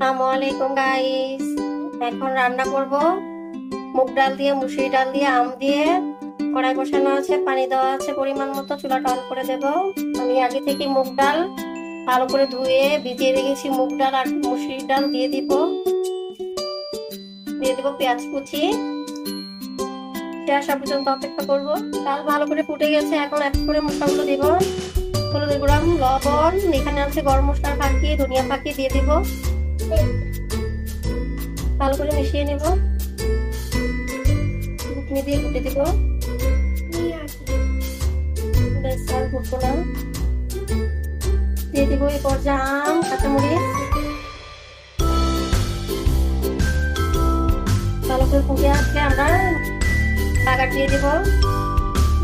আসসালামু আলাইকুম গাইস। এখন রান্না করব মুগ ডাল দিয়ে, মুসুরি ডাল দিয়ে, আম দিয়ে। কড়াই বসানো আছে, পানি দেওয়া আছে পরিমাণ মতো। চুলাটা অন করে দেব। আমি আগে থেকে মুগ ডাল ভালো করে ধুয়ে ভিজিয়ে রেখেছি। মুগ ডাল আর মুসুরি ডাল দিয়ে দিব পেঁয়াজ কুচি। আসা পর্যন্ত অপেক্ষা করব। ডাল ভালো করে ফুটে গেছে, এখন এক করে মশলাগুলো দিব। হলুদের গুঁড়া, লবণ, এখানে আছে গরম মশলার ফাঁকি, ধনিয়া ফাঁকি দিয়ে দিব। ভালো করে মিশিয়ে নেব। ঘুটনি দিয়ে ঘুটে দিব। ঘুটবো না, দিয়ে দিব এই পর্যায়ে আম, কাঁচামরিচ। ভালো করে ফুটে আসলে আমরা বাগার দিয়ে দিব।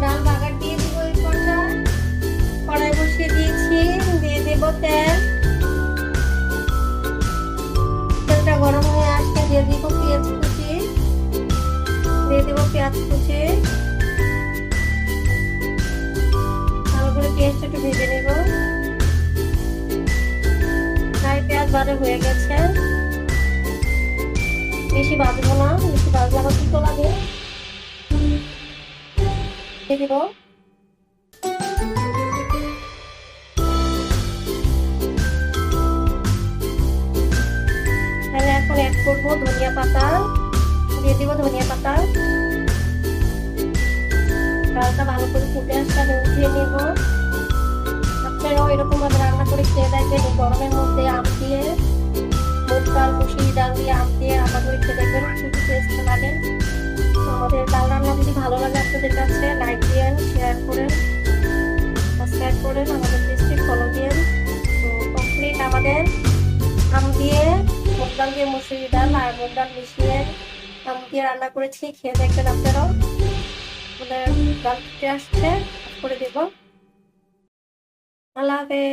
ডাল বাগার দিয়ে দিব। এই পর্যায়ে কড়াই বসিয়ে দিয়েছি, দিয়ে দেব তেল। তেলটা গরম হয়ে আসলে দিয়ে দিব পেঁয়াজ কুচি। দিয়ে দিব পেঁয়াজ কুচি। ভালো করে পেঁয়াজটা একটু ভেজে নেব। পেঁয়াজ ভাজা হয়ে গেছে, বেশি ভাজবো না, বেশি ভাজলে আবার তিতো লাগে। দিয়ে দিব এখন অ্যাড করবো ধনিয়া পাতা। দিয়ে দিব ধনিয়া পাতা। ডালটা ভালো করে ফুটে আসলে আমি উঠিয়ে নেব। আপনারাও এরকম ভাবে রান্না করে খেয়ে দেখবেন। এই গরমের মধ্যে আম দিয়ে, মুগ ডাল, মুসুরি ডাল দিয়ে, আম দিয়ে রান্না করে খেয়ে দেখবেন, খুবই টেস্ট লাগে। আমাদের ডাল রান্না যদি ভালো লাগে আপনাদের কাছে, লাইক দিয়েন, শেয়ার করেন, সাবস্ক্রাইব করেন, আমাদের পেজটি ফলো দিয়েন। তো কমপ্লিট আমাদের আম দিয়ে, মুগ ডাল দিয়ে, মুসুরি ডাল আর মুগ ডাল মিশিয়ে আম দিয়ে রান্না করেছি। খেয়ে দেখবেন আপনারাও। আমাদের ডাল ফুটে আসছে, করে দেব। আল্লাহ হাফেজ।